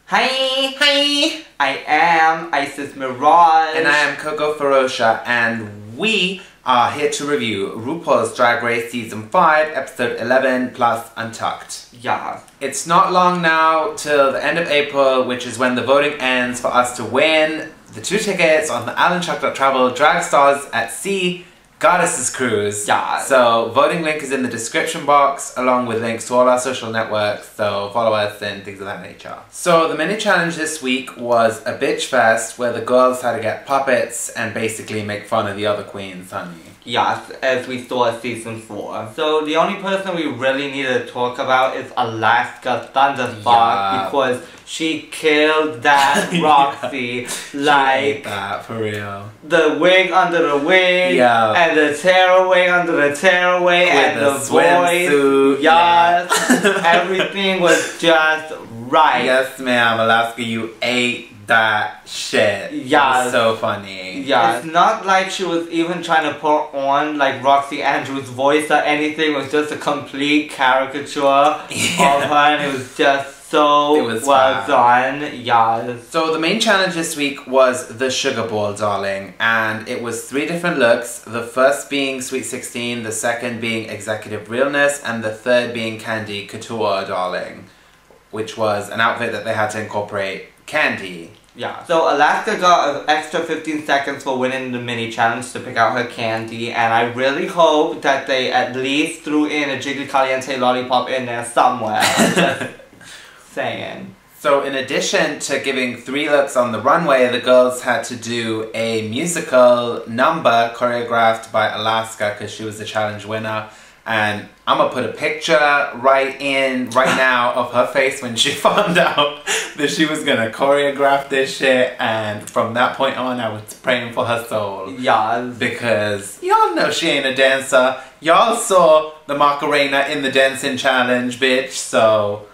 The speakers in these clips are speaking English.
Hi! I am Isis Mirage. And I am Coco Ferocha, and we are here to review RuPaul's Drag Race Season 5, Episode 11, plus Untucked. Yeah. It's not long now till the end of April, which is when the voting ends for us to win the 2 tickets on the Travel Drag Stars at Sea Goddesses Cruise. Yeah. So, voting link is in the description box, along with links to all our social networks, so follow us and things of that nature. So, the mini challenge this week was a bitch fest, where the girls had to get puppets and basically make fun of the other queens, honey. Yes, as we saw in Season 4. So, the only person we really need to talk about is Alaska Thunderfuck, because she killed that Roxxxy. Like, she ate that, for real. The wig under the wig, and the tearaway under the tearaway, and the voice. Yes, everything was just right. Yes, ma'am, Alaska, you ate that shit. Yeah. It was so funny. Yeah. It's not like she was even trying to put on like Roxxxy Andrews' voice or anything. It was just a complete caricature of her, and it was just so well done. Yes. So the main challenge this week was the Sugar Ball, darling, and it was 3 different looks. The first being Sweet 16, the second being Executive Realness, and the third being Candy Couture, darling, which was an outfit that they had to incorporate candy. Yeah. So Alaska got an extra 15 seconds for winning the mini challenge to pick out her candy, and I really hope that they at least threw in a Jiggly Caliente lollipop in there somewhere. Just saying. So in addition to giving 3 looks on the runway, the girls had to do a musical number choreographed by Alaska because she was the challenge winner. And I'm gonna put a picture right now of her face when she found out that she was gonna choreograph this shit, and from that point on I was praying for her soul. Yes. Because y'all know she ain't a dancer. Y'all saw the Macarena in the dancing challenge, bitch, so...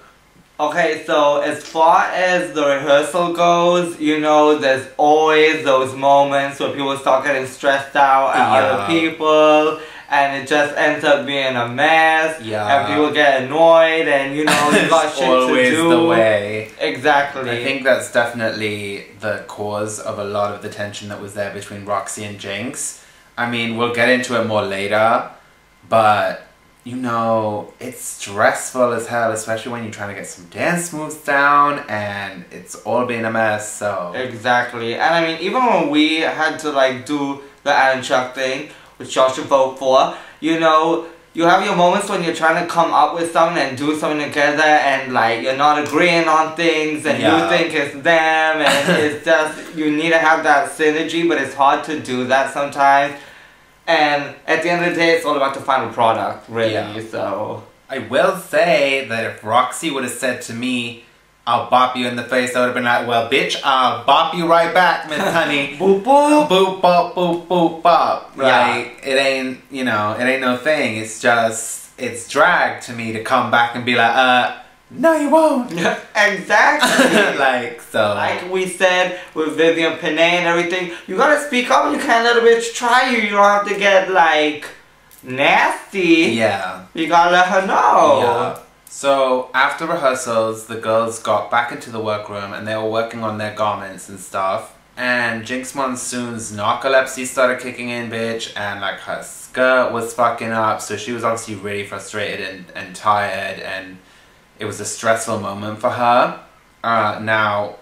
Okay, so as far as the rehearsal goes, you know, there's always those moments where people start getting stressed out at other people, and it just ends up being a mess, and people get annoyed, and you know, you got shit to do. Always the way. Exactly. I think that's definitely the cause of a lot of the tension that was there between Roxxxy and Jinkx. I mean, we'll get into it more later, but... you know, it's stressful as hell, especially when you're trying to get some dance moves down and it's all being a mess, so... Exactly. And I mean, even when we had to like do the Untucked thing, which y'all should vote for, you know, you have your moments when you're trying to come up with something and do something together, and like you're not agreeing on things, and you think it's them, and it's just, you need to have that synergy, but it's hard to do that sometimes. And at the end of the day, it's all about the final product, really, so... I will say that if Roxxxy would have said to me, I'll bop you in the face, I would have been like, well, bitch, I'll bop you right back, Miss Honey. Boop, boop. Boop, bop, boop, boop, bop. Like, it ain't, you know, it ain't no thing. It's just, it's drag to me to come back and be like, no, you won't. Exactly. Like, so. Like we said with Vivian Panay and everything, you gotta speak up. You can't let a bitch try you. You don't have to get, like, nasty. Yeah. You gotta let her know. Yeah. So, after rehearsals, the girls got back into the workroom and they were working on their garments and stuff. And Jinkx Monsoon's narcolepsy started kicking in, bitch, and, like, her skirt was fucking up. So she was obviously really frustrated and tired, and it was a stressful moment for her. Now,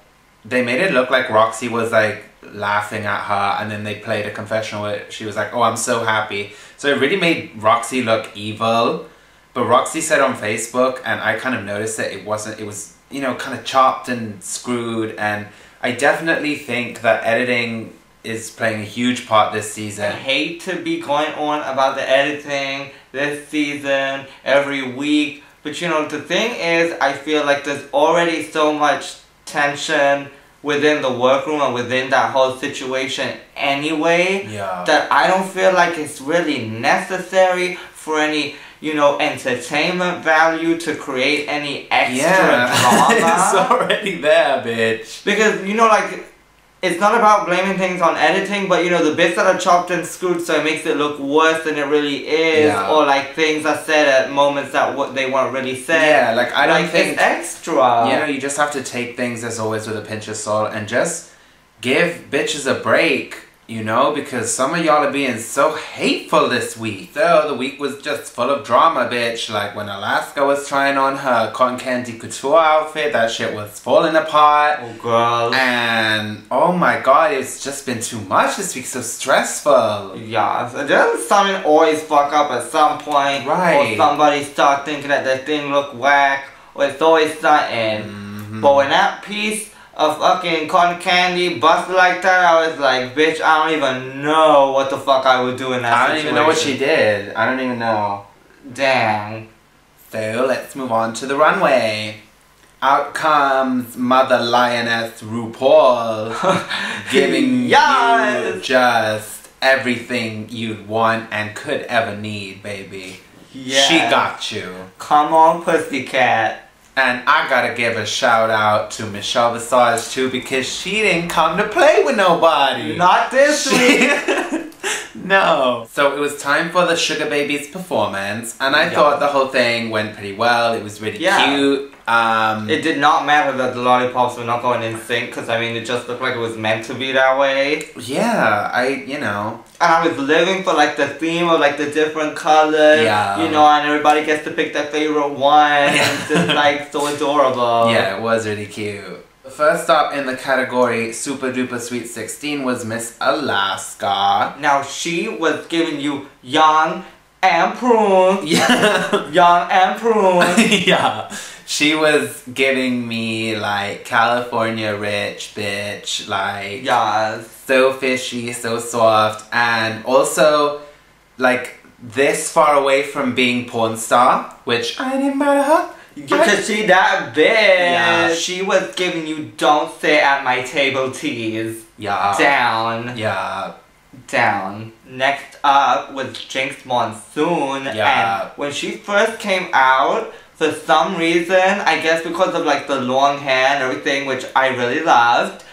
they made it look like Roxxxy was like laughing at her, and then they played a confessional where she was like, oh, I'm so happy. So it really made Roxxxy look evil. But Roxxxy said on Facebook, and I kind of noticed that it was, you know, kind of chopped and screwed. And I definitely think that editing is playing a huge part this season. I hate to be going on about the editing this season, every week. But you know, the thing is, I feel like there's already so much tension within the workroom and within that whole situation anyway, that I don't feel like it's really necessary for any, you know, entertainment value to create any extra drama. It's already there, bitch. Because, you know, like, it's not about blaming things on editing, but you know, the bits that are chopped and screwed so it makes it look worse than it really is, or like things are said at moments that they weren't really said. Yeah, like I don't think it's extra. You know, you just have to take things as always with a pinch of salt and just give bitches a break. You know, because some of y'all are being so hateful this week. So the week was just full of drama, bitch. Like when Alaska was trying on her cotton candy couture outfit, that shit was falling apart. Oh, girl. And oh my god, it's just been too much this week. So stressful. Yeah, so doesn't something always fuck up at some point? Right. Or somebody start thinking that their thing look whack, or it's always something. But when that piece of fucking cotton candy busted like that, I was like, bitch, I don't even know what the fuck I would do in that situation. I don't even know what she did. I don't even know. Damn. So let's move on to the runway. Out comes Mother Lioness RuPaul, giving you just everything you'd want and could ever need, baby. Yeah. She got you. Come on, pussycat. And I gotta give a shout out to Michelle Visage too, because she didn't come to play with nobody. Not this week. No. So it was time for the Sugarbabyz Performance, and I thought the whole thing went pretty well. It was really cute. It did not matter that the lollipops were not going in sync, because I mean, it just looked like it was meant to be that way. Yeah, you know. And I was living for like the theme of like the different colors. Yeah. You know, and everybody gets to pick their favorite one. And it's just like so adorable. Yeah, it was really cute. First up in the category Super Duper Sweet 16 was Miss Alaska. Now she was giving you young and prune. Yeah. Young and prune. Yeah. She was giving me like California rich bitch, like so fishy, so soft, and also like this far away from being porn star, which I didn't matter her. Because she that bitch. Yeah. She was giving you don't sit at my table tease. Yeah. Down. Yeah. Down. Next up was Jinkx Monsoon. Yeah. And when she first came out, for some reason, I guess because of like the long hair and everything, which I really loved,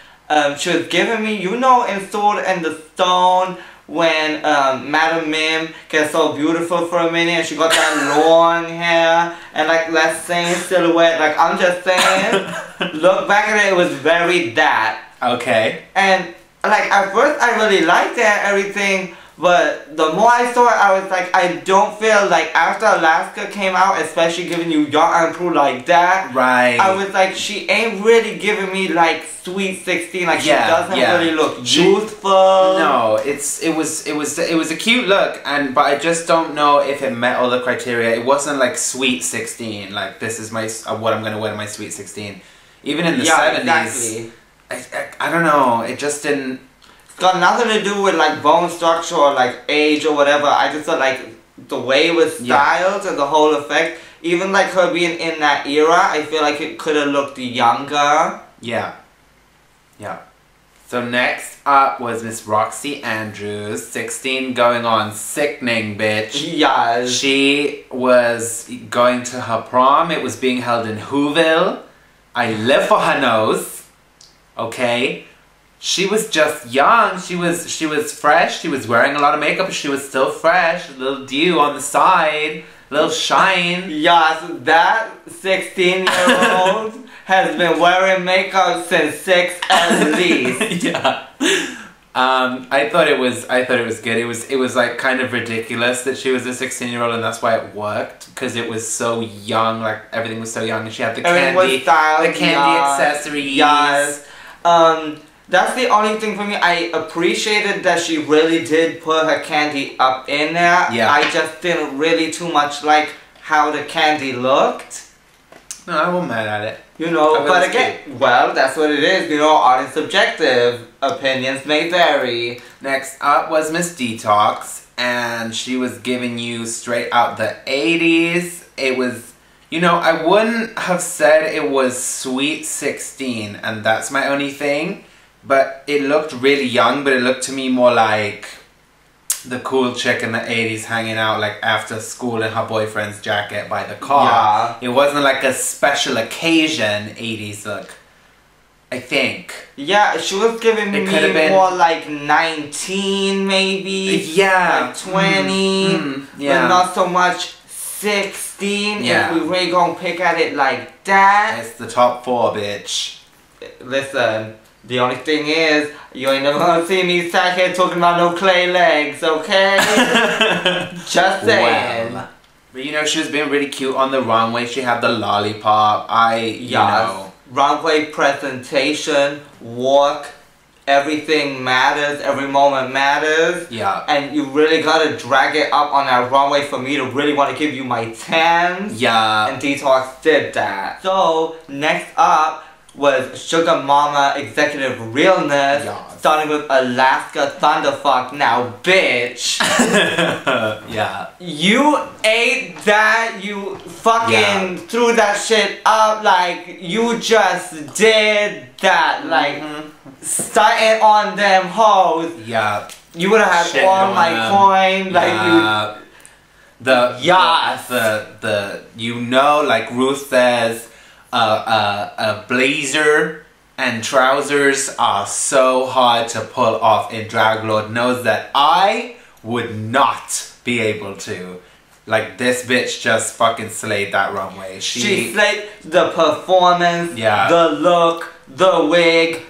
she was giving me, you know, in Sword and the Stone, when Madam Mim gets so beautiful for a minute and she got that long hair and like that same silhouette. Like, I'm just saying, look back at it, it was very that. Okay. And like at first I really liked it and everything, but the more I saw it, I was like, I don't feel like after Alaska came out, especially giving you young and prune like that, right? I was like, she ain't really giving me like Sweet 16. Like she doesn't really look youthful. No, it was a cute look, but I just don't know if it met all the criteria. It wasn't like Sweet 16. Like this is my what I'm gonna wear to my Sweet 16. Even in the 70s, exactly. I don't know. It just didn't. Got nothing to do with like bone structure or like age or whatever. I just thought like the way it was styled and the whole effect, even like her being in that era, I feel like it could have looked younger. Yeah. Yeah. So next up was Miss Roxxxy Andrews, 16, going on sickening, bitch. Yes. She was going to her prom. It was being held in Whoville. I live for her nose. Okay. She was just young, she was fresh, she was wearing a lot of makeup, she was still fresh, a little dew on the side, a little shine. Yes, that 16-year-old has been wearing makeup since 6 at least. Yeah. I thought it was good. It was like kind of ridiculous that she was a 16-year-old, and that's why it worked, because it was so young, like everything was so young, and she had the candy, accessories. Yes. That's the only thing for me. I appreciated that she really did put her candy up in there. Yeah. I just didn't really too much like how the candy looked. No, I wasn't mad at it. You know, but again, well, that's what it is. You know, art is subjective. Opinions may vary. Next up was Miss Detox, and she was giving you straight out the 80s. It was, you know, I wouldn't have said it was Sweet 16, and that's my only thing. But it looked really young, but it looked to me more like the cool chick in the 80s hanging out like after school in her boyfriend's jacket by the car. Yeah. It wasn't like a special occasion 80s look. I think. Yeah, she was giving me more like 19 maybe. Yeah. Like 20. Yeah. But not so much 16. Yeah. If we really gonna pick at it like that. It's the top 4, bitch. Listen, the only thing is, you ain't never gonna see me sat here talking about no clay legs, okay? Just saying. Well, but you know, she was being really cute on the runway. She had the lollipop. You know. Runway presentation, walk, everything matters, every moment matters. Yeah. And you really gotta drag it up on that runway for me to really want to give you my 10s. Yeah. And Detox did that. So, next up was Sugar Mama Executive Realness, starting with Alaska Thunderfuck. Now, bitch. Yeah. You ate that, you fucking threw that shit up, like, you just did that, like, starting on them hoes. Yeah. You would have had all my coin, like, you know, like Ruth says, a blazer and trousers are so hard to pull off in drag. Lord knows that I would not be able to. Like, this bitch just fucking slayed that runway. She slayed the performance, the look, the wig,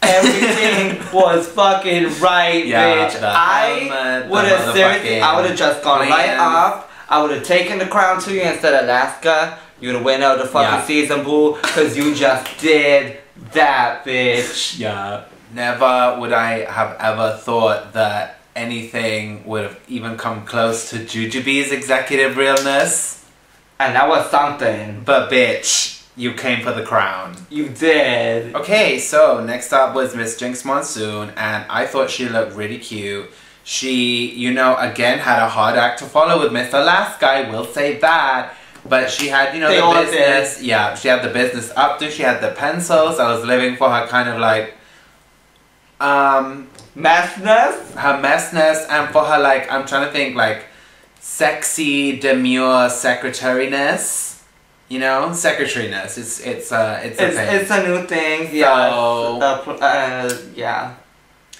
everything was fucking right, bitch. I would have seriously, I would have just gone right up. I would have taken the crown to you instead of Alaska. You're the winner of the fucking season, boo, because you just did that, bitch. Yeah. Never would I have ever thought that anything would have even come close to Jujubee Executive Realness. And that was something. But bitch, you came for the crown. You did. Okay, so next up was Miss Jinkx Monsoon, and I thought she looked really cute. She, you know, again had a hard act to follow with Miss Alaska, I will say that. But she had, you know, the business. Yeah, she had the business up to. She had the pencils. I was living for her kind of like, messness? Her messness, and for her, like, I'm trying to think, like, sexy, demure secretariness. You know? Secretariness. It's a thing. It's a new thing, yeah. So, yeah.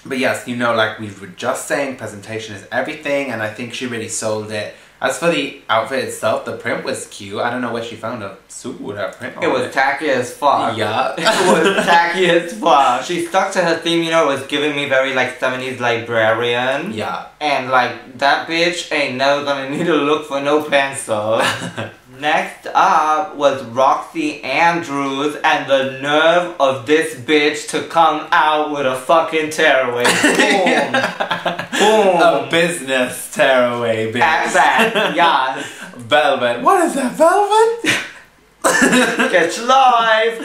But yes, you know, like we were just saying, presentation is everything, and I think she really sold it. As for the outfit itself, the print was cute. I don't know where she found a suit with that print on it. It was tacky as fuck. Yeah. It was tacky as fuck. She stuck to her theme, you know, it was giving me very, like, 70s librarian. Yeah. And, like, that bitch ain't never gonna need to look for no pencil. Next up was Roxxxy Andrews, and the nerve of this bitch to come out with a fucking tearaway. Boom. Boom. A business tearaway, bitch. At that, yes. Velvet. What is that, velvet? Get your life.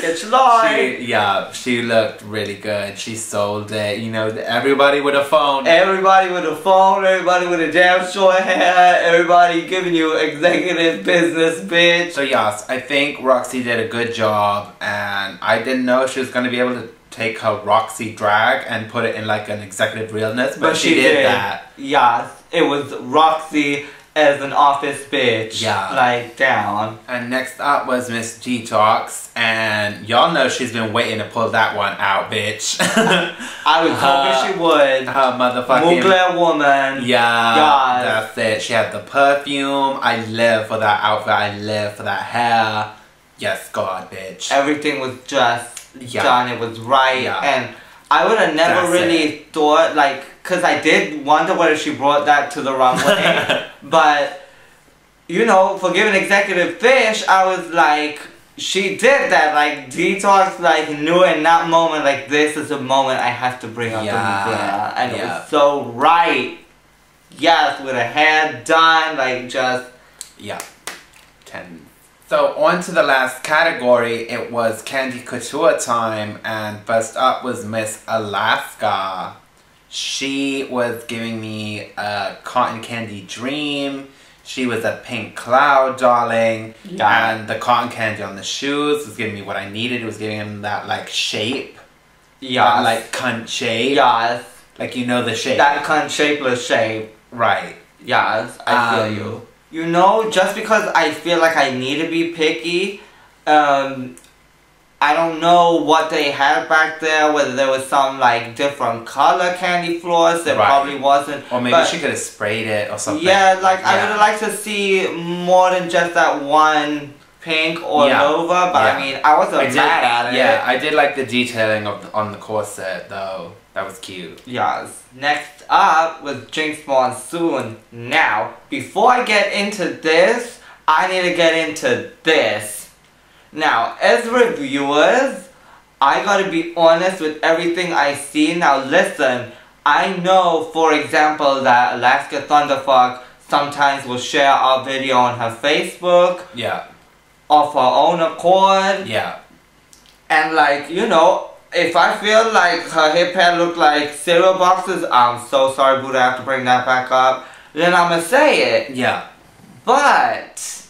She looked really good. She sold it. You know, everybody with a phone. Everybody with a phone, everybody with a damn short hair, everybody giving you executive business, bitch. So yes, I think Roxxxy did a good job, and I didn't know she was going to be able to take her Roxxxy drag and put it in like an executive realness, but she did that. Yes, it was Roxxxy as an office bitch. Yeah. Like, down. And next up was Miss Detox, and y'all know she's been waiting to pull that one out, bitch. I was hoping she would. Her motherfucking Mugler woman. Yeah, that's it. She had the perfume. I live for that outfit. I live for that hair. Yes, God, bitch. Everything was just done. It was right. And I would have never really thought, like, because I did wonder whether she brought that to the runway. But, you know, for giving executive fish, I was like, she did that. Like, Detox, like, knew in that moment, like, this is a moment I have to bring up the Mugler. And it was so right. Yes, with her hair done, like, just... Yeah. 10. So, on to the last category. It was Candy Couture time, and first up was Miss Alaska. She was giving me a cotton candy dream. She was a pink cloud, darling. Yeah. And the cotton candy on the shoes was giving me what I needed. It was giving him that, like, shape. Yeah. That, like, cunt shape. Yes. Like, you know the shape. That cunt shapeless shape. Right. Yes, I feel you. You know, just because I feel like I need to be picky, I don't know what they had back there, whether there was some like different color candy floss. There probably wasn't. Or maybe she could have sprayed it or something. Yeah, like I would have liked to see more than just that one pink or Nova, but I mean, I wasn't mad at it. Yeah, I did like the detailing on the corset though. That was cute. Yes. Next up was Jinkx Monsoon. Now, before I get into this, I need to get into this. Now, as reviewers, I gotta be honest with everything I see. Now listen, I know, for example, that Alaska Thunderfuck sometimes will share our video on her Facebook. Yeah. Of her own accord. Yeah. And like, you know, if I feel like her hip pad look like cereal boxes, I'm so sorry, Buddha, I have to bring that back up, then I'ma say it. Yeah. But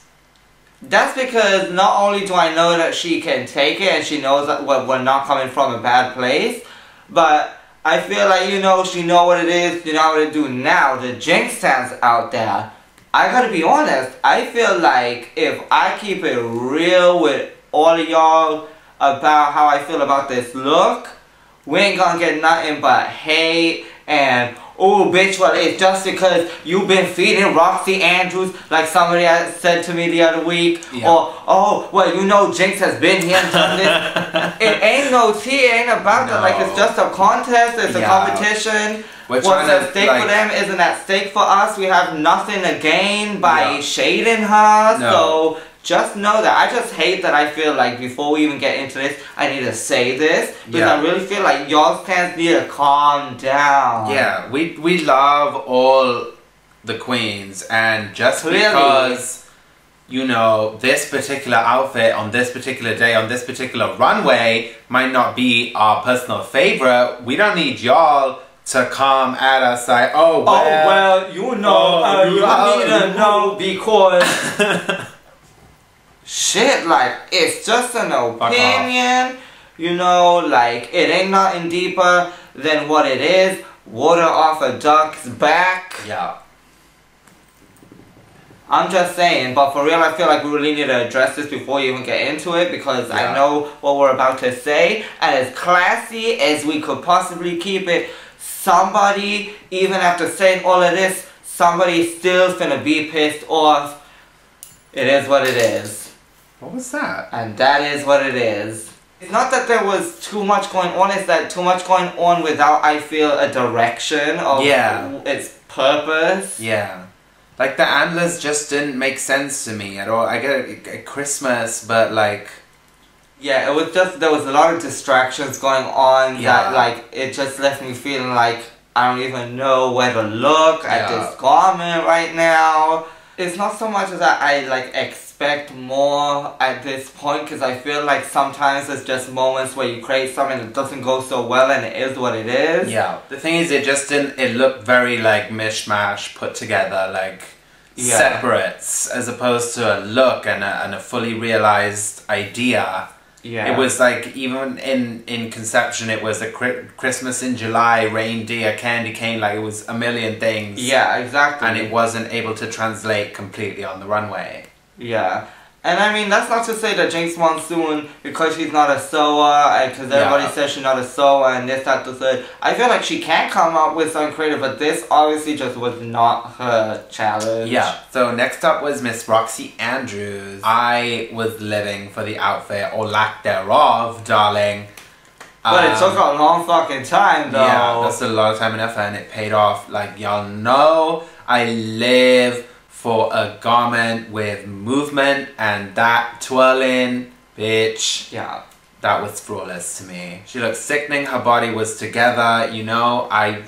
that's because not only do I know that she can take it and she knows that we're not coming from a bad place, but I feel like, you know, she know what it is, you know what to do. Now, the Jinkx stands out there. I gotta be honest, I feel like if I keep it real with all of y'all about how I feel about this look, we ain't gonna get nothing but hate and, oh bitch, well it's just because you've been feeding Roxxxy Andrews like somebody said to me the other week, or, oh, well you know Jinkx has been here and done this. It ain't no tea, it ain't about that, like it's just a contest, it's a competition. What's at stake for them isn't at stake for us. We have nothing to gain by shading her, so just know that. I just hate that I feel like before we even get into this, I need to say this. Because I really feel like y'all fans need to calm down. Yeah, we love all the queens. And just because, you know, this particular outfit on this particular day, on this particular runway, might not be our personal favorite, we don't need y'all to come at us like, oh, well, you know, you need to know because... Shit, like, it's just an opinion, you know, like, it ain't nothing deeper than what it is. Water off a duck's back. Yeah. I'm just saying, but for real, I feel like we really need to address this before we even get into it, because I know what we're about to say, and as classy as we could possibly keep it, somebody, even after saying all of this, somebody's still finna be pissed off. It is what it is. What was that? And that is what it is. It's not that there was too much going on, it's that too much going on without, I feel, a direction of its purpose. Yeah. Like, the antlers just didn't make sense to me at all. I get it, Christmas, but like... Yeah, it was just, there was a lot of distractions going on that, like, it just left me feeling like I don't even know where to look at this garment right now. It's not so much as that I, like, expect more at this point, because I feel like sometimes it's just moments where you create something that doesn't go so well and it is what it is. Yeah. The thing is, it just didn't, it looked very, like, mishmash, put together, like, separates, as opposed to a look and a fully realized idea. Yeah. It was like, even in conception, it was a Christmas in July, reindeer, candy cane, like it was a million things. Yeah, exactly. And it wasn't able to translate completely on the runway. Yeah. And I mean, that's not to say that Jinkx Monsoon, because she's not a sewer, and because everybody says she's not a sewer, and this, that, the third, I feel like she can come up with something creative, but this obviously just was not her challenge. Yeah. So next up was Miss Roxxxy Andrews. I was living for the outfit, or lack thereof, darling. But it took a long fucking time, though. Yeah, that's a lot of time and effort, and it paid off. Like, y'all know, I live for a garment with movement, and that twirling, bitch. Yeah. That was flawless to me. She looked sickening, her body was together, you know. I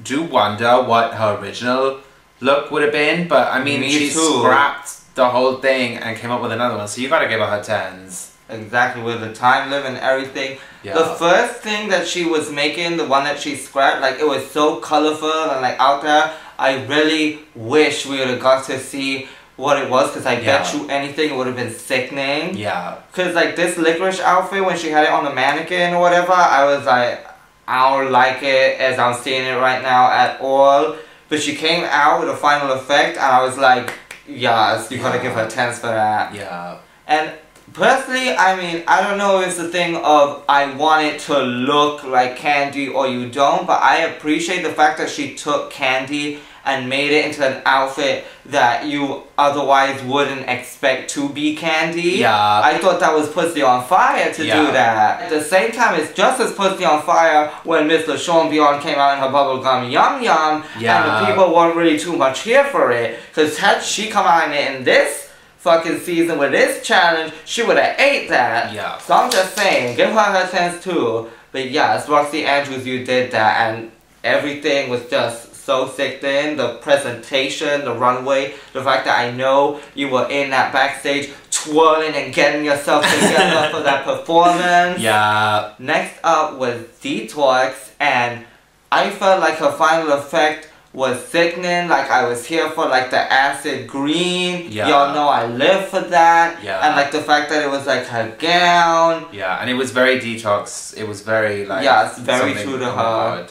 do wonder what her original look would have been, but I mean, she scrapped the whole thing and came up with another one, so you gotta give her her 10s. Exactly, with the time limit and everything. Yeah. The first thing that she was making, the one that she scrapped, like, it was so colorful and, like, out there. I really wish we would have got to see what it was, because I bet you anything it would have been sickening. Yeah. Because, like, this licorice outfit, when she had it on the mannequin or whatever, I was like, I don't like it as I'm seeing it right now at all. But she came out with a final effect, and I was like, yes, you gotta give her 10s for that. Yeah. And Personally, I mean, I don't know if it's a thing of I want it to look like Candy or you don't, but I appreciate the fact that she took Candy and made it into an outfit that you otherwise wouldn't expect to be Candy. Yeah. I thought that was pussy on fire to do that. At the same time, it's just as pussy on fire when Miss LaShawn Beyond came out in her bubblegum Yum Yum, and the people weren't really too much here for it. Because had she come out in this fucking season with this challenge, she would have ate that. Yeah. So I'm just saying, give her her chance too. But yes, Roxxxy Andrews, you did that, and everything was just so sick then. The presentation, the runway, the fact that I know you were in that backstage twirling and getting yourself together for that performance. Yeah. Next up was Detox, and I felt like her final effect was sickening. Like, I was here for like the acid green. Y'all know I live for that. And like the fact that it was like her gown. And it was very Detox. It was very like, it's very true to her.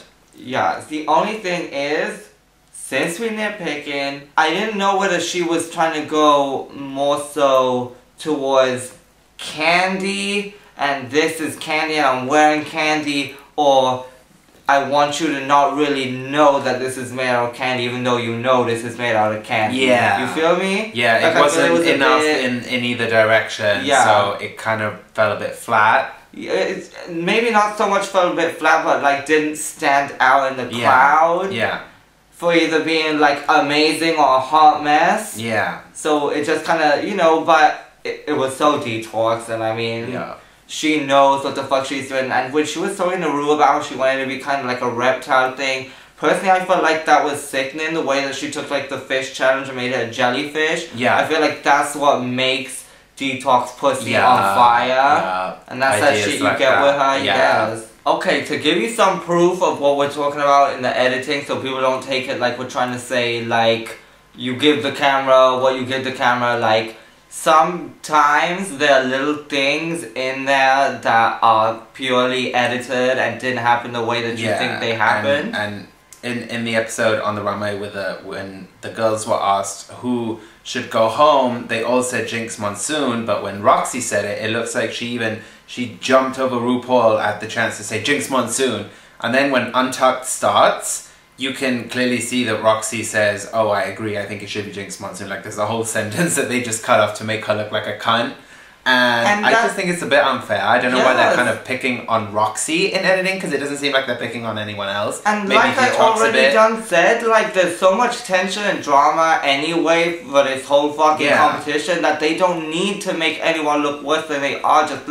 The only thing is, since we nitpicking, I didn't know whether she was trying to go more so towards Candy and this is Candy and I'm wearing Candy, or I want you to not really know that this is made out of candy, even though you know this is made out of candy. You feel me? Yeah, like, it wasn't enough in either direction, so it kind of fell a bit flat. It's maybe not so much fell a bit flat, but like didn't stand out in the crowd. For either being like amazing or a hot mess. So it just kind of, you know, but it was so Detox, and I mean... She knows what the fuck she's doing, and when she was talking to Ru about she wanted to be kind of like a reptile thing, personally I felt like that was sickening, the way that she took like the fish challenge and made it a jellyfish. I feel like that's what makes Detox pussy on fire, and that's that shit you like get with her, yes. Okay, to give you some proof of what we're talking about in the editing, so people don't take it like we're trying to say like, you give the camera what you give the camera, like, sometimes there are little things in there that are purely edited and didn't happen the way that you think they happened. And in the episode on the runway when the girls were asked who should go home, they all said Jinkx Monsoon, but when Roxxxy said it, it looks like she jumped over RuPaul at the chance to say Jinkx Monsoon. And then when Untucked starts, you can clearly see that Roxxxy says, oh, I agree, I think it should be Jinkx Monsoon. Like, there's a whole sentence that they just cut off to make her look like a cunt. And I just think it's a bit unfair. I don't know why they're kind of picking on Roxxxy in editing, because it doesn't seem like they're picking on anyone else. And maybe like I already done said, like, there's so much tension and drama anyway for this whole fucking competition that they don't need to make anyone look worse than they are. Just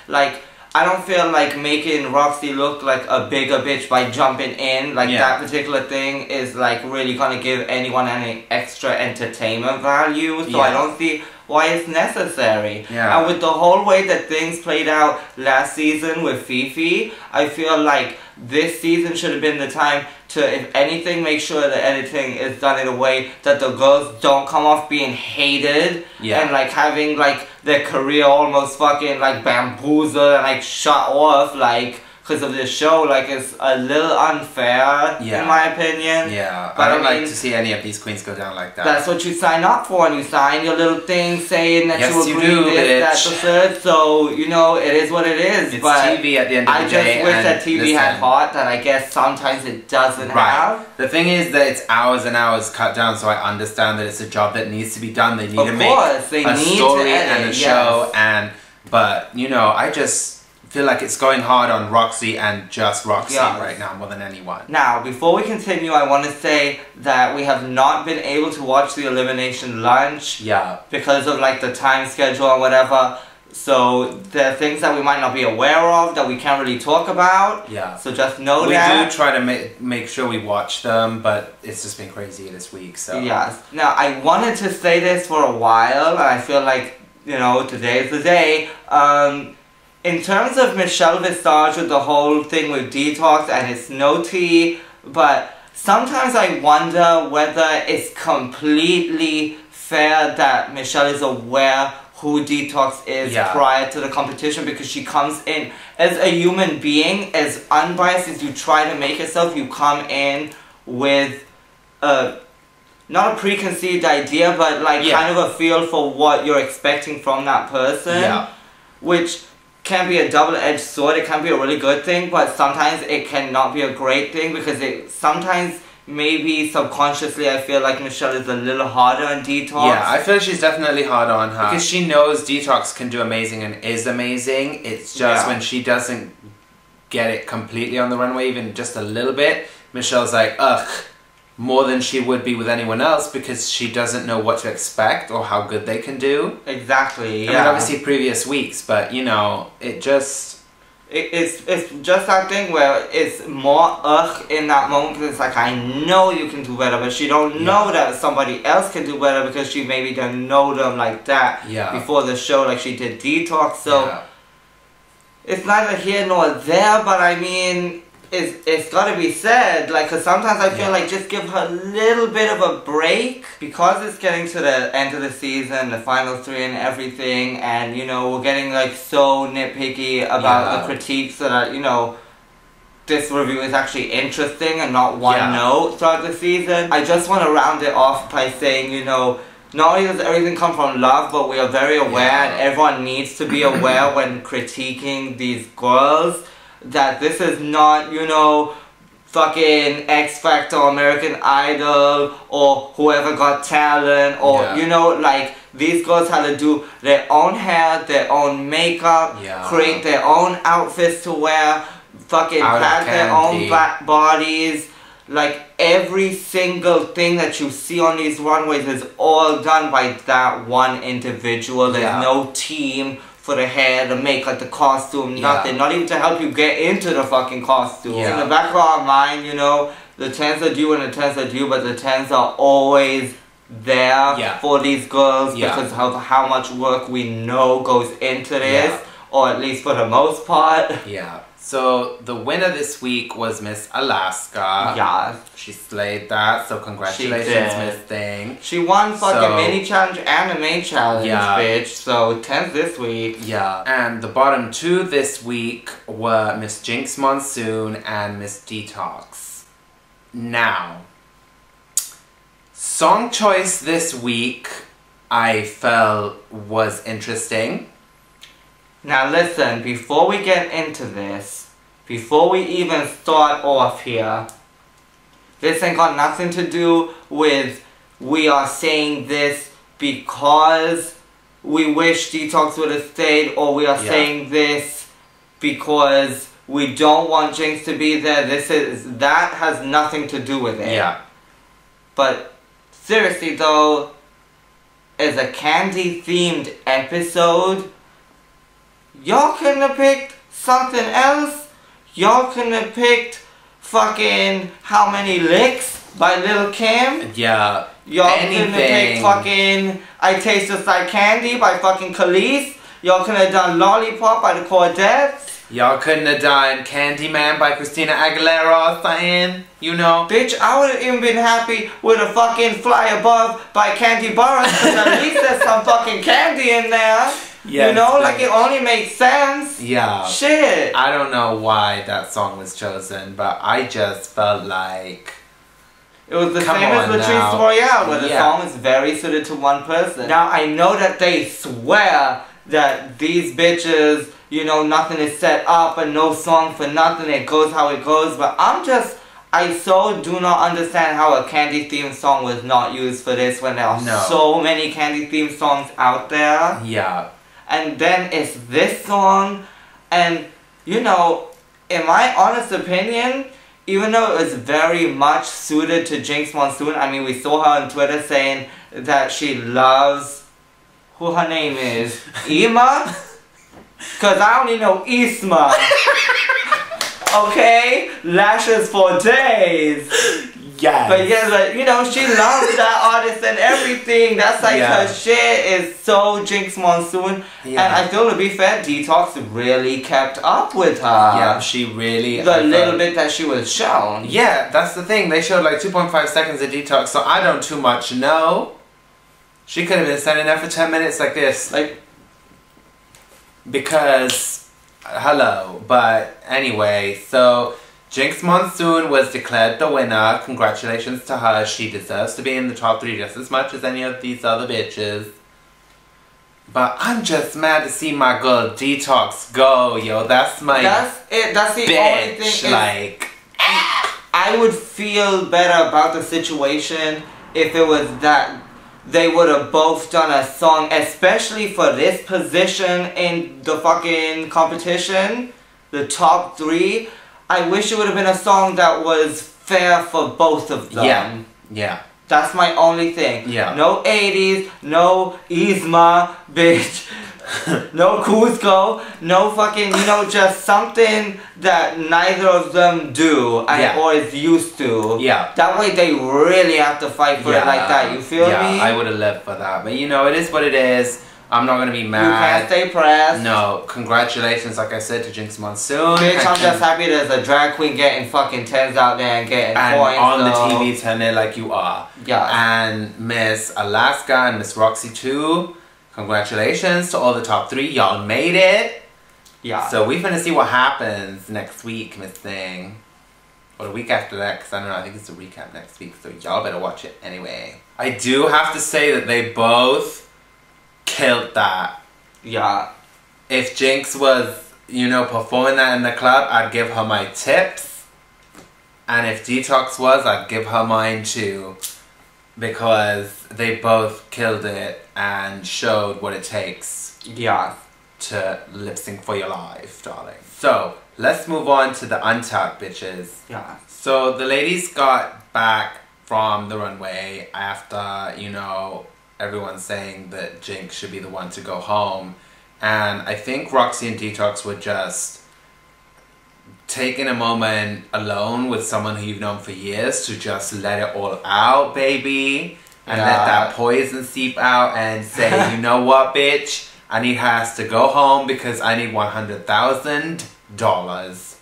like, I don't feel like making Roxxxy look like a bigger bitch by jumping in. Like, that particular thing is, like, really gonna give anyone any extra entertainment value. So I don't see why it's necessary. And with the whole way that things played out last season with Fifi, I feel like this season should have been the time to, if anything, make sure the editing is done in a way that the girls don't come off being hated and like having like their career almost fucking like bamboozled and like shut off like because of this show. Like, it's a little unfair in my opinion. But I don't like to see any of these queens go down like that. That's what you sign up for, and you sign your little thing saying that you agree with this, that, the third. So, you know, it is what it is. It's but TV at the end of the day. I just wish that TV had heart that I guess sometimes it doesn't have. The thing is that it's hours and hours cut down, so I understand that it's a job that needs to be done. They need to make a story and a show, but, you know, I just feel like it's going hard on Roxxxy and just Roxxxy right now more than anyone. Now, before we continue, I want to say that we have not been able to watch the Elimination Lunch because of like the time schedule or whatever. So there are things that we might not be aware of that we can't really talk about. So just know that. We do try to make sure we watch them, but it's just been crazy this week, so. Now, I wanted to say this for a while, and I feel like, you know, today is the day. In terms of Michelle Visage with the whole thing with Detox, and it's no tea, but sometimes I wonder whether it's completely fair that Michelle is aware who Detox is prior to the competition, because she comes in as a human being, as unbiased as you try to make yourself. You come in with not a preconceived idea, but like kind of a feel for what you're expecting from that person. which can be a double-edged sword. It can be a really good thing, but sometimes it cannot be a great thing because it sometimes maybe subconsciously I feel like Michelle is a little harder on Detox. Yeah, I feel she's definitely harder on her because she knows Detox can do amazing and is amazing. It's just when she doesn't get it completely on the runway, even just a little bit, Michelle's like, ugh, more than she would be with anyone else because she doesn't know what to expect or how good they can do. Exactly, yeah. I mean, obviously previous weeks, but you know, it just... It's just that thing where it's more ugh in that moment because it's like, I know you can do better, but she don't know that somebody else can do better because she maybe didn't know them like that before the show, like she did Detox. So it's neither here nor there, but I mean, it's gotta be said, like, cause sometimes I feel like just give her a little bit of a break because it's getting to the end of the season, the final 3 and everything, and you know, we're getting like so nitpicky about the critiques that are, you know, this review is actually interesting and not one note throughout the season. I just want to round it off by saying, you know, not only does everything come from love, but we are very aware and everyone needs to be aware when critiquing these girls that this is not, you know, fucking X Factor, American Idol, or Whoever Got Talent, or, you know, like, these girls had to do their own hair, their own makeup, create their own outfits to wear, fucking pad their own bodies. Like, every single thing that you see on these runways is all done by that one individual. There's no team for the hair, the makeup, the costume, nothing. Not even to help you get into the fucking costume. In the back of our mind, you know, the 10s are due and the 10s are due, but the 10s are always there for these girls because of how much work we know goes into this, or at least for the most part. So the winner this week was Miss Alaska. She slayed that, so congratulations, Miss Thing. She won fucking mini challenge and the main challenge, bitch. So 10th this week. And the bottom 2 this week were Miss Jinkx Monsoon and Miss Detox. Now, song choice this week I felt was interesting. Now listen, before we get into this, before we even start off here, this ain't got nothing to do with we are saying this because we wish Detox would have stayed, or we are saying this because we don't want Jinkx to be there. That has nothing to do with it. But seriously though, as a candy themed episode, y'all couldn't have picked something else. Y'all couldn't have picked fucking How Many Licks by Lil' Kim. Y'all couldn't have picked fucking I Taste Just Like Candy by fucking Khalees. Y'all couldn't have done Lollipop by the Cordettes. Y'all couldn't have done Candyman by Christina Aguilera or something, you know? Bitch, I would have even been happy with a fucking Fly Above by Candy Burris, because at least there's some fucking candy in there. You know, like it only makes sense. Shit. I don't know why that song was chosen, but I just felt like... It was the same as Latrice Royale, where the song is very suited to one person. Now, I know that they swear that these bitches, you know, nothing is set up and no song for nothing, it goes how it goes, but I so do not understand how a candy themed song was not used for this when there are so many candy themed songs out there. And then it's this song, and you know, in my honest opinion, even though it was very much suited to Jinkx Monsoon, I mean, we saw her on Twitter saying that she loves, who her name is, Ima? Cause I only know Isma. Okay? Lashes for days. But yeah, like, you know, she loves that artist and everything. That's like her shit is so Jinkx Monsoon. And I feel, to be fair, Detox really kept up with her. She really... The little bit that she was shown. Yeah, that's the thing. They showed like 2.5 seconds of Detox, so I don't too much know. She could have been standing there for 10 minutes like this. Like... Because... Hello. But anyway, so... Jinkx Monsoon was declared the winner. Congratulations to her. She deserves to be in the top 3 just as much as any of these other bitches. But I'm just mad to see my girl Detox go, yo. That's my That's it. That's the only bitch. thing. Like, I would feel better about the situation if it was that they would have both done a song, especially for this position in the fucking competition, the top 3. I wish it would have been a song that was fair for both of them. yeah, yeah. That's my only thing. Yeah. No 80s, no Yzma, bitch. No Cusco, no fucking, you know, just something that neither of them do or is used to. Yeah. That way they really have to fight for it like that, you feel me? Yeah, I would have lived for that. But you know, it is what it is. I'm not gonna be mad. You can't stay pressed. No, congratulations, like I said, to Jinkx Monsoon. Bitch, I'm just happy there's a drag queen getting fucking 10s out there and getting points. On the TV telling it like you are. Yeah. And Miss Alaska and Miss Roxxxy too. Congratulations to all the top 3. Y'all made it. Yeah. So we finna see what happens next week, Miss Thing. Or the week after that, because I don't know, I think it's the recap next week. So y'all better watch it anyway. I do have to say that they both killed that. Yeah. If Jinkx was, you know, performing that in the club, I'd give her my tips. And if Detox was, I'd give her mine too. Because they both killed it and showed what it takes. Yeah. To lip sync for your life, darling. So, let's move on to the Untucked, bitches. Yeah. So, the ladies got back from the runway after, you know, everyone saying that Jinkx should be the one to go home. And I think Roxxxy and Detox were just taking a moment alone with someone who you've known for years to just let it all out, baby. And let that poison seep out and say, you know what, bitch? I need her ass to go home because I need $100,000. Dollars.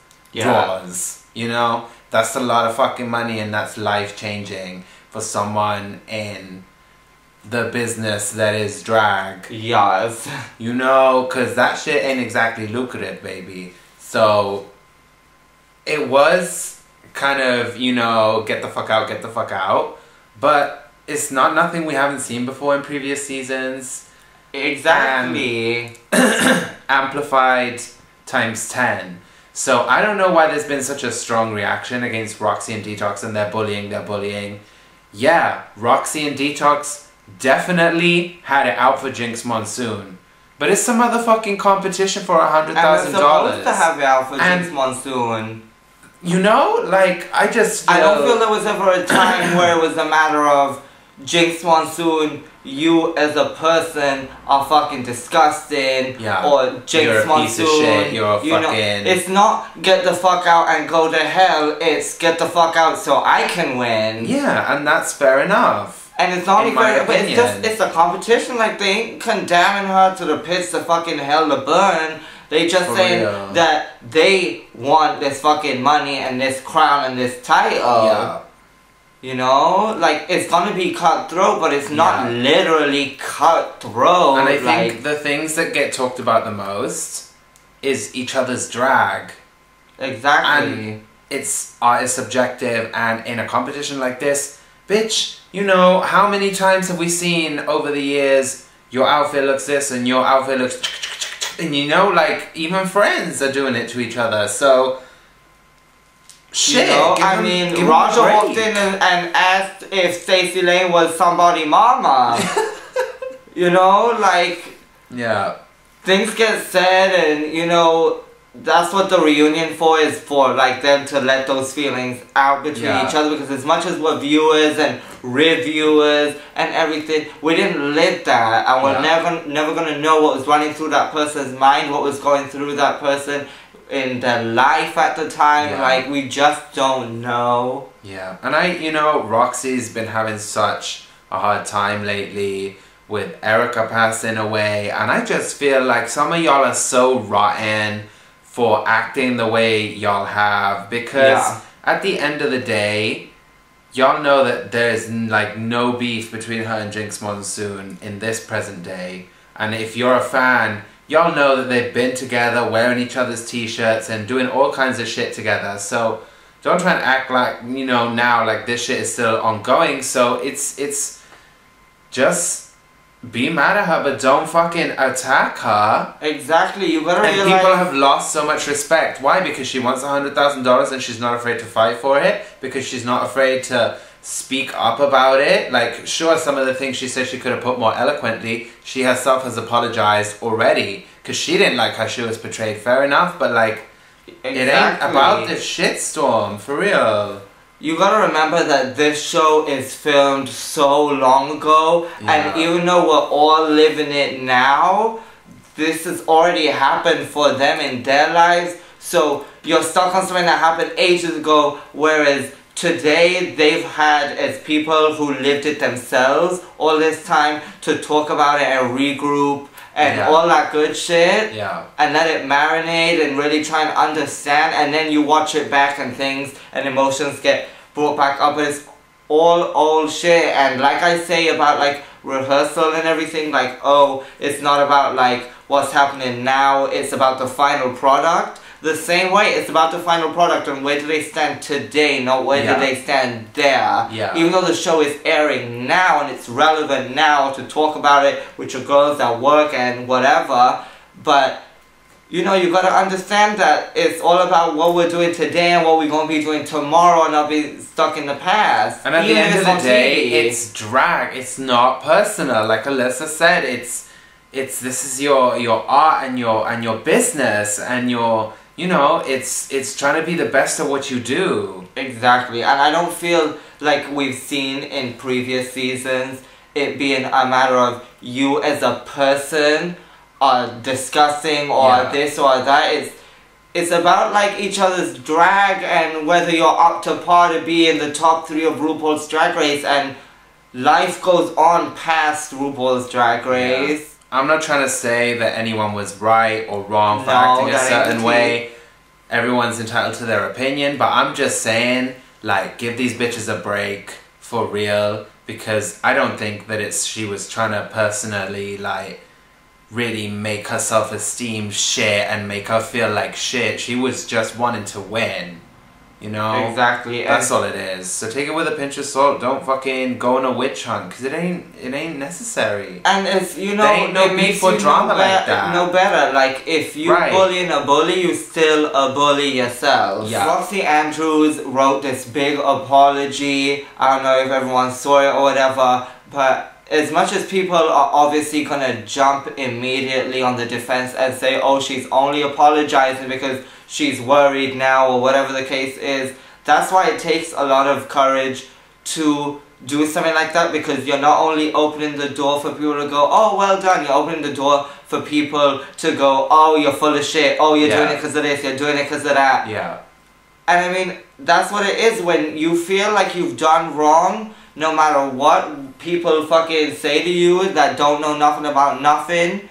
You know? That's a lot of fucking money and that's life-changing for someone in the business that is drag. Yes. You know? Because that shit ain't exactly lucrative, baby. So, it was kind of, you know, get the fuck out, get the fuck out. But it's not nothing we haven't seen before in previous seasons. Exactly. Amplified times 10. So I don't know why there's been such a strong reaction against Roxxxy and Detox and they're bullying. Yeah, Roxxxy and Detox definitely had it out for Jinkx Monsoon. But it's some motherfucking competition for $100,000. And we're supposed to have it out for Jinkx Monsoon. You know, like, I just I don't feel there was ever a time where it was a matter of Jinkx Monsoon, you as a person are fucking disgusting. Yeah. Or Jinkx Monsoon, piece of shit, you're a fucking... It's not get the fuck out and go to hell, it's get the fuck out so I can win. Yeah, and that's fair enough. And it's not even fair, but it's a competition, like they ain't condemning her to the pits of fucking hell to burn. They just saying that they want this fucking money and this crown and this title. Yeah. You know? Like, it's gonna be cutthroat, but it's not literally cutthroat. And I think the things that get talked about the most is each other's drag. Exactly. And it's art is subjective, and in a competition like this, bitch, you know, how many times have we seen over the years, your outfit looks this and your outfit looks... And you know, like, even friends are doing it to each other, so... Shit, you know, I mean, Roger walked in and asked if Stacey Lane was somebody's mama. You know, like... Yeah. Things get said and, you know, that's what the reunion is for, like, them to let those feelings out between each other, because as much as we're viewers and reviewers and everything, we didn't live that, and we're never gonna know what was running through that person's mind, what was going through that person in their life at the time. Like, we just don't know. Yeah, and you know, Roxxxy's been having such a hard time lately with Erica passing away, and I just feel like some of y'all are so rotten for acting the way y'all have, because at the end of the day, y'all know that there's like no beef between her and Jinkx Monsoon in this present day, and if you're a fan, y'all know that they've been together wearing each other's t-shirts and doing all kinds of shit together, so don't try and act like, you know, now like this shit is still ongoing. So it's just be mad at her, but don't fucking attack her. Exactly, you gotta realize... And people have lost so much respect. Why? Because she wants $100,000 and she's not afraid to fight for it. Because she's not afraid to speak up about it. Like, sure, some of the things she said she could have put more eloquently. She herself has apologized already. Because she didn't like how she was portrayed. Fair enough, but like, It ain't about this shitstorm, for real. You gotta remember that this show is filmed so long ago, and even though we're all living it now, this has already happened for them in their lives. So you're stuck on something that happened ages ago, whereas today they've had, as people who lived it themselves, all this time to talk about it and regroup and all that good shit, and let it marinate and really try and understand, and then you watch it back and things and emotions get brought back up. But it's all old shit. And like I say about like rehearsal and everything, like, oh, it's not about like what's happening now, it's about the final product. The same way, it's about the final product and where do they stand today, not where do they stand there. Even though the show is airing now and it's relevant now to talk about it with your girls at work and whatever, but you know, you gotta understand that it's all about what we're doing today and what we're gonna be doing tomorrow, and not be stuck in the past. And at the end of the day, it's drag. It's not personal. Like Alyssa said, it's this is your art and your business and your, you know, it's trying to be the best at what you do. Exactly. And I don't feel like we've seen in previous seasons it being a matter of you as a person discussing or this or that. It's about like each other's drag and whether you're up to par to be in the top 3 of RuPaul's Drag Race, and life goes on past RuPaul's Drag Race. I'm not trying to say that anyone was right or wrong for acting a certain way. Everyone's entitled to their opinion, but I'm just saying, like, give these bitches a break for real, because I don't think that she was trying to personally, like, really make her self-esteem shit and make her feel like shit. She was just wanting to win, you know? Exactly. That's all it is. So take it with a pinch of salt. Don't fucking go on a witch hunt, because it ain't necessary. And it's, you know, it makes you drama like that. No better. Like, if you bullying a bully, you still a bully yourself. Roxxxy Andrews wrote this big apology. I don't know if everyone saw it or whatever, but as much as people are obviously gonna jump immediately on the defense and say, oh, she's only apologizing because she's worried now or whatever the case is, that's why it takes a lot of courage to do something like that, because you're not only opening the door for people to go, oh, well done, you're opening the door for people to go, oh, you're full of shit, oh, you're doing it because of this, you're doing it because of that. And I mean, that's what it is. When you feel like you've done wrong, no matter what people fucking say to you that don't know nothing about nothing,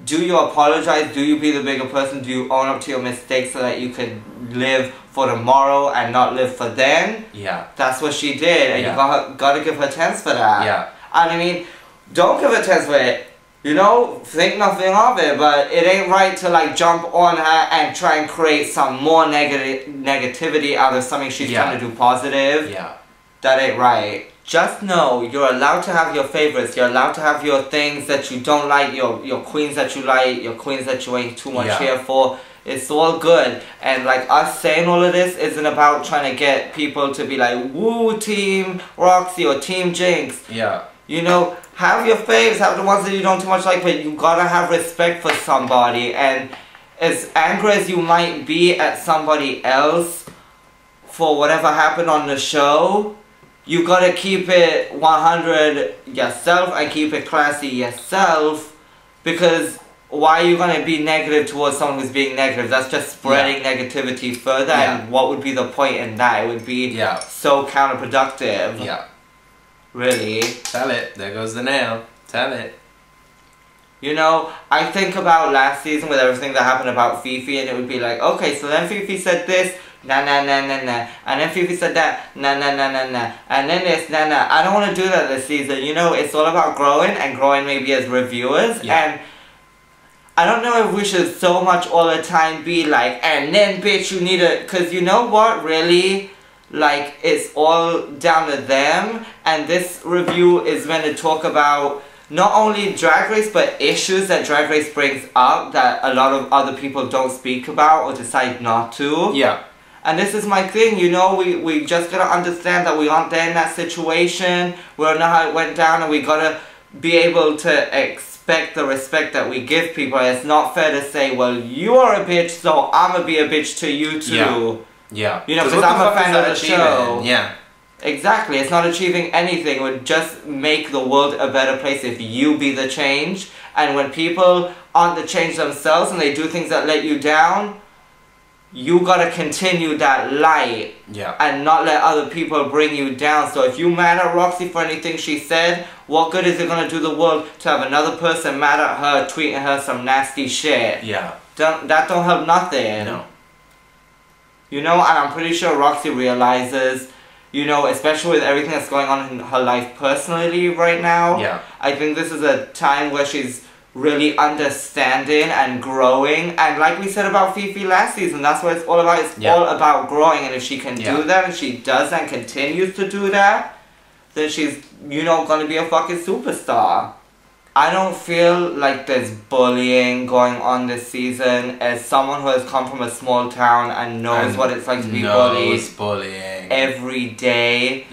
do you apologize? Do you be the bigger person? Do you own up to your mistakes so that you can live for tomorrow and not live for then? That's what she did, and you gotta give her 10s for that. And I mean, don't give her 10s for it. You know, think nothing of it, but it ain't right to like jump on her and try and create some more negativity out of something she's trying to do positive. That ain't right. Just know you're allowed to have your favorites. You're allowed to have your things that you don't like, your queens that you like, your queens that you ain't too much here for. It's all good. And like us saying all of this isn't about trying to get people to be like, woo, Team Roxxxy or Team Jinkx. You know, have your faves, have the ones that you don't too much like, but you gotta have respect for somebody. And as angry as you might be at somebody else for whatever happened on the show, you gotta keep it 100 yourself and keep it classy yourself, because why are you gonna be negative towards someone who's being negative? That's just spreading negativity further, and what would be the point in that? It would be so counterproductive. Really. Tell it. There goes the nail. Tell it. You know, I think about last season with everything that happened about Fifi, and it would be like, okay, so then Fifi said this, nah, nah, nah, nah, nah. And then Fifi said that, nah, nah, nah, nah, nah. And then this, nah, nah. I don't want to do that this season. You know, it's all about growing, and growing maybe as reviewers. And I don't know if we should so much all the time be like, and then bitch, you need to, because you know what, really? Like, it's all down to them. And this review is meant to talk about not only Drag Race, but issues that Drag Race brings up that a lot of other people don't speak about or decide not to. Yeah. And this is my thing, you know, we just gotta understand that we aren't there in that situation. We don't know how it went down, and we gotta be able to expect the respect that we give people. It's not fair to say, well, you're a bitch, so I'm gonna be a bitch to you too. Yeah. Yeah. You know, because I'm a fan of the achieving? show. Yeah. Exactly, it's not achieving anything. It would just make the world a better place if you be the change. And when people aren't the change themselves and they do things that let you down, you gotta continue that light. Yeah. And not let other people bring you down. So if you mad at Roxxxy for anything she said, what good is it gonna do the world to have another person mad at her, tweeting her some nasty shit? Yeah. That don't help nothing. No. You know, and I'm pretty sure Roxxxy realizes, you know, especially with everything that's going on in her life personally right now. Yeah. I think this is a time where she's really understanding and growing. And like we said about Fifi last season, that's what it's all about. It's all about growing. And if she can do that, and she does and continues to do that, then she's, you know, gonna be a fucking superstar. I don't feel like there's bullying going on this season. As someone who has come from a small town and knows what it's like to be bullied every day,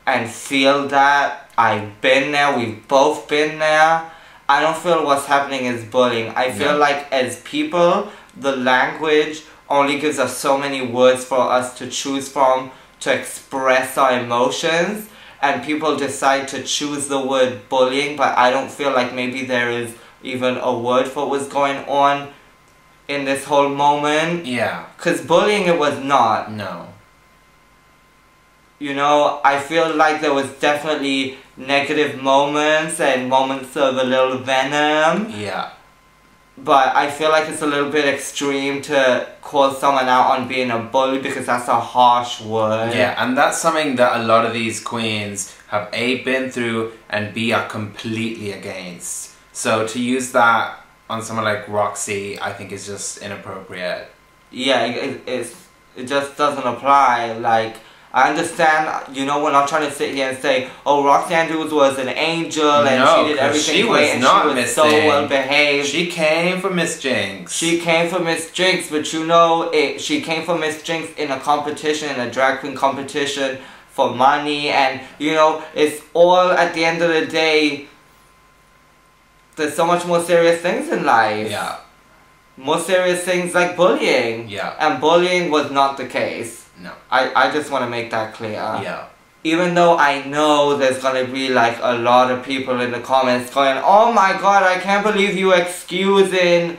and feel that, I've been there, we've both been there. I don't feel what's happening is bullying. I feel like as people, the language only gives us so many words for us to choose from to express our emotions. And people decide to choose the word bullying, but I don't feel like maybe there is even a word for what's going on in this whole moment. Yeah. Because bullying it was not. No. You know, I feel like there was definitely negative moments and moments of a little venom. Yeah. But I feel like it's a little bit extreme to call someone out on being a bully, because that's a harsh word. Yeah, and that's something that a lot of these queens have A, been through, and B, are completely against. So to use that on someone like Roxxxy, I think is just inappropriate. Yeah, it just doesn't apply. Like, I understand, you know, we're not trying to sit here and say, oh, Roxxxy Andrews was an angel and she did everything great and she was so well behaved. She came for Miss Jinkx. She came for Miss Jinkx, but you know, she came for Miss Jinkx in a competition, in a drag queen competition for money, and you know, it's all at the end of the day, there's so much more serious things in life. Yeah. More serious things like bullying. Yeah. And bullying was not the case. No. I just want to make that clear. Yeah. Even though I know there's gonna be like a lot of people in the comments going, oh my god, I can't believe you excusing.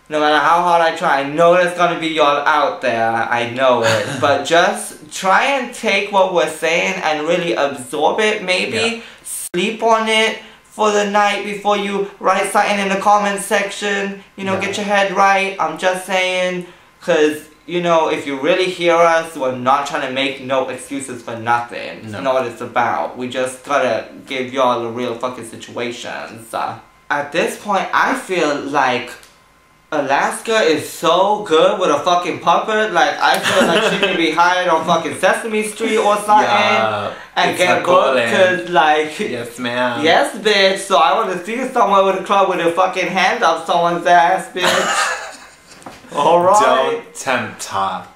No matter how hard I try, I know there's gonna be y'all out there. I know it. But just try and take what we're saying and really absorb it. Maybe sleep on it for the night before you write something in the comment section. You know, get your head right. I'm just saying, because you know, if you really hear us, we're not trying to make no excuses for nothing. It's not what it's about. We just gotta give y'all the real fucking situations. At this point, I feel like Alaska is so good with a fucking puppet. Like, I feel like she could be hired on fucking Sesame Street or something and get booked, because like... Yes, ma'am. Yes, bitch. So I want to see someone with a club with a fucking hand up someone's ass, bitch. Alright. Don't tempt her,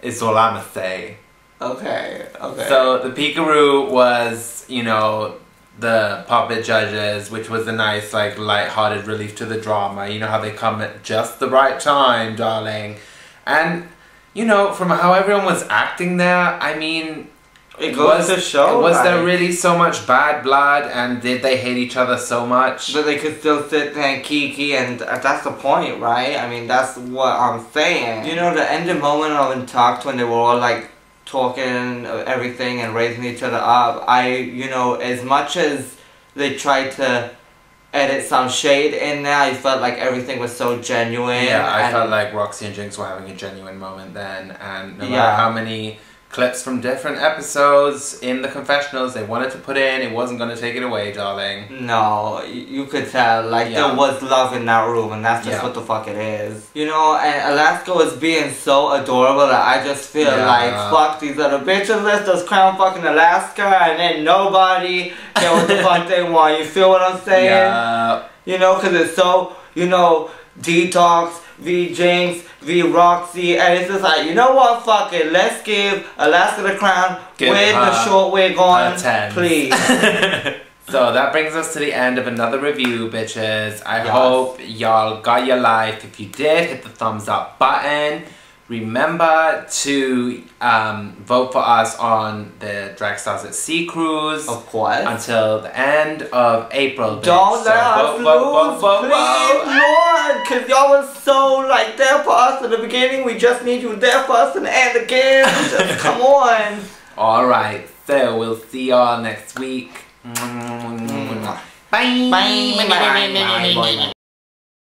is all I'ma say. Okay, okay. So the Peekaroo was, you know, the puppet judges, which was a nice, like, light-hearted relief to the drama. You know how they come at just the right time, darling. And, you know, from how everyone was acting there, I mean... It goes to show. Was there really so much bad blood, and did they hate each other so much? But they could still sit there and kiki, and that's the point, right? I mean, that's what I'm saying. You know, the ending moment of Untucked, when they were all like talking everything and raising each other up, you know, as much as they tried to edit some shade in there, I felt like everything was so genuine. Yeah, I felt like Roxxxy and Jinkx were having a genuine moment then, and no matter how many clips from different episodes in the confessionals they wanted to put in. It wasn't going to take it away, darling. No, you could tell, like, there was love in that room, and that's just what the fuck it is. You know, and Alaska was being so adorable that I just feel like, fuck these other bitches, let's just crown fucking Alaska, and then nobody get what the fuck they want. You feel what I'm saying? Yeah. You know, because it's so, you know, Detox v Jinkx v Roxxxy, and it's just like, you know what, fuck it, let's give Alaska the crown with the short wig on, please. So that brings us to the end of another review, bitches. I hope y'all got your life. If you did, hit the thumbs up button. Remember to vote for us on the Drag Stars at Sea cruise. Of course. Until the end of April, bitch. Don't let us lose, please, Lord. Because y'all was so, like, there for us in the beginning. We just need you there for us in the end again. Just come on. Alright, so we'll see y'all next week. Bye. Bye. Bye. Bye. Bye. Bye.